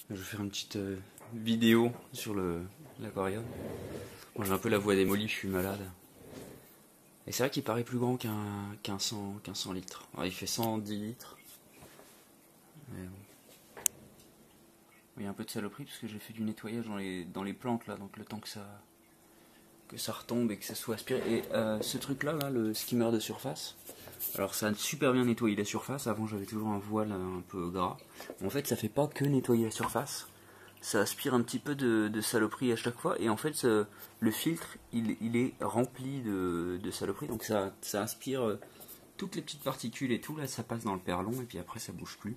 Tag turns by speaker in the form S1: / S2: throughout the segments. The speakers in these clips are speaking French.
S1: Je vais faire une petite vidéo sur l'aquarium. Moi j'ai un peu la voix démolie, je suis malade. Et c'est vrai qu'il paraît plus grand qu'un 100 litres. Alors, il fait 110 litres. Mais bon. Il y a un peu de saloperie parce que j'ai fait du nettoyage dans les plantes là, donc le temps que ça retombe et que ça soit aspiré. Et ce truc là, le skimmer de surface, alors ça a super bien nettoyé la surface. Avant j'avais toujours un voile un peu gras. En fait ça fait pas que nettoyer la surface, ça aspire un petit peu de saloperie à chaque fois. Et en fait le filtre il est rempli de saloperie, donc ça aspire toutes les petites particules et tout. Là ça passe dans le perlon et puis après ça bouge plus.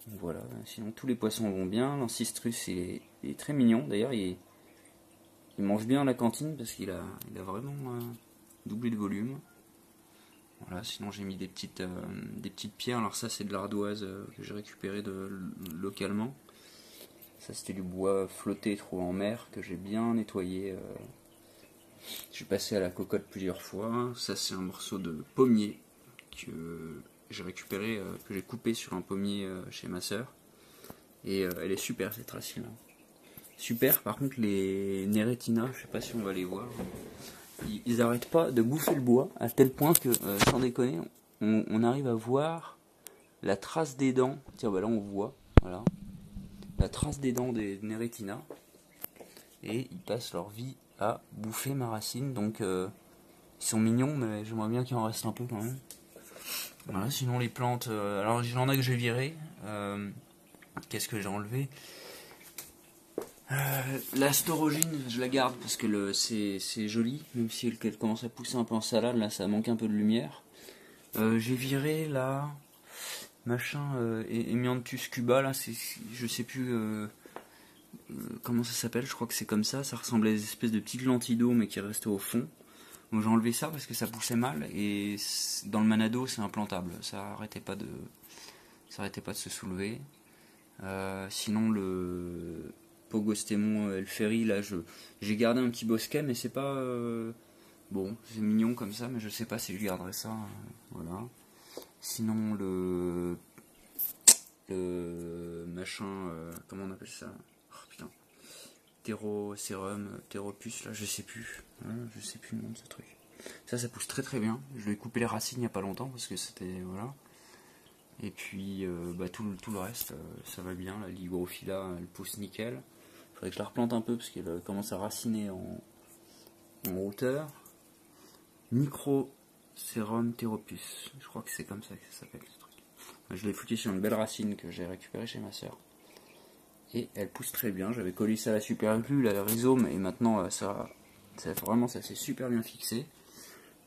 S1: Donc voilà, sinon tous les poissons vont bien. L'ancistrus il est très mignon, d'ailleurs il mange bien à la cantine parce qu'il a vraiment doublé de volume. Voilà, sinon j'ai mis des petites pierres. Alors ça c'est de l'ardoise que j'ai récupéré localement. Ça c'était du bois flotté trouvé en mer que j'ai bien nettoyé. Je suis passé à la cocotte plusieurs fois. Ça c'est un morceau de pommier que j'ai récupéré, que j'ai coupé sur un pommier chez ma soeur. Et elle est super cette racine là. Super, par contre les Neretina, je sais pas si on va les voir. Ils n'arrêtent pas de bouffer le bois à tel point que, sans déconner, on arrive à voir la trace des dents. Tiens, bah là on voit, voilà, la trace des dents des Neretina. Et ils passent leur vie à bouffer ma racine. Donc ils sont mignons, mais j'aimerais bien qu'il en reste un peu quand même. Voilà, sinon les plantes, alors j'en ai que j'ai viré. Qu'est-ce que j'ai enlevé? La storogine, je la garde parce que c'est joli, même si elle commence à pousser un peu en salade, là ça manque un peu de lumière. J'ai viré là, machin, Emianthus cuba, là, je sais plus comment ça s'appelle, je crois que c'est comme ça ressemblait à des espèces de petites lentilles d'eau mais qui restaient au fond. Donc j'ai enlevé ça parce que ça poussait mal et dans le Manado c'est implantable, ça arrêtait pas de se soulever. Sinon le Pogostemon Elferi, là j'ai gardé un petit bosquet mais c'est pas bon, c'est mignon comme ça mais je sais pas si je garderai ça, voilà. Sinon le machin, comment on appelle ça, oh, putain, Pteropus, là je sais plus, hein, je sais plus le nom de ce truc. Ça pousse très très bien, je lui ai coupé les racines il y a pas longtemps parce que c'était, voilà. Et puis tout le reste, ça va bien. La Lygorophylla, elle pousse nickel. Il faudrait que je la replante un peu parce qu'elle commence à raciner en hauteur. Microcerum Pteropus, je crois que c'est comme ça que ça s'appelle ce truc. Je l'ai foutu sur une belle racine que j'ai récupérée chez ma soeur. Et elle pousse très bien. J'avais collé ça à la super glue, la rhizome, et maintenant ça s'est super bien fixé.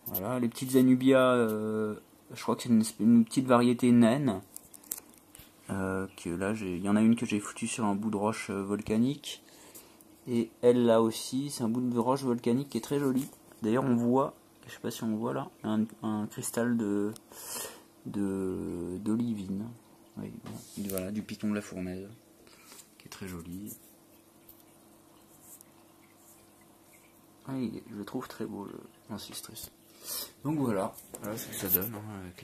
S1: Voilà, les petites Anubia, je crois que c'est une petite variété naine. Que là, il y en a une que j'ai foutue sur un bout de roche volcanique. Et elle là aussi, c'est un bout de roche volcanique qui est très joli. D'ailleurs, on voit, je sais pas si on voit là, un cristal d'olivine. Oui, voilà, du piton de la fournaise, qui est très joli. Oui, je le trouve très beau, l'ancistrus. Donc voilà ce que ça donne, hein, avec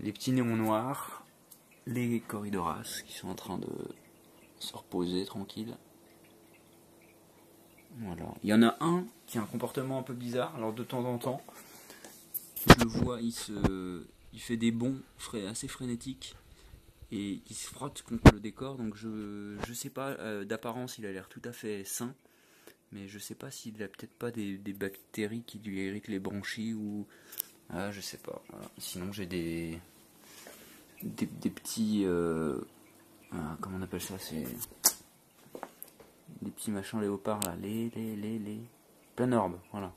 S1: les petits néons noirs, les Corydoras qui sont en train de se reposer tranquille. Voilà. Il y en a un qui a un comportement un peu bizarre, alors de temps en temps, je le vois, il fait des bonds assez frénétiques et il se frotte contre le décor, donc je sais pas, d'apparence il a l'air tout à fait sain, mais je sais pas s'il a peut-être pas des bactéries qui lui irritent les branchies ou... Ah, je sais pas. Voilà. Sinon j'ai des petits... comment on appelle ça, c'est... Des petits machins léopards là, les planorbes, voilà.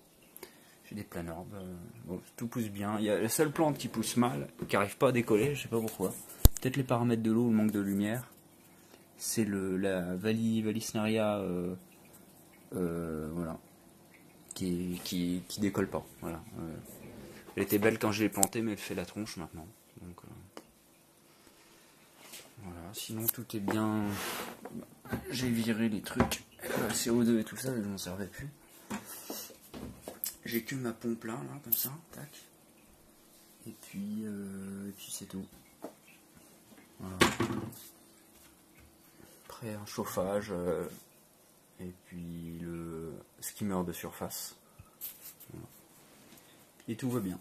S1: J'ai des planorbes, bon, tout pousse bien. Il y a la seule plante qui pousse mal, qui n'arrive pas à décoller, je sais pas pourquoi. Peut-être les paramètres de l'eau ou le manque de lumière. C'est la Valisnaria, voilà, qui décolle pas. Voilà. Elle était belle quand je l'ai plantée, mais elle fait la tronche maintenant. Donc, voilà. Sinon tout est bien. J'ai viré les trucs, CO2 et tout ça, je m'en servais plus. J'ai que ma pompe là, comme ça, tac. Et puis c'est tout. Voilà. après un chauffage, et puis le skimmer de surface. Voilà. Et tout va bien.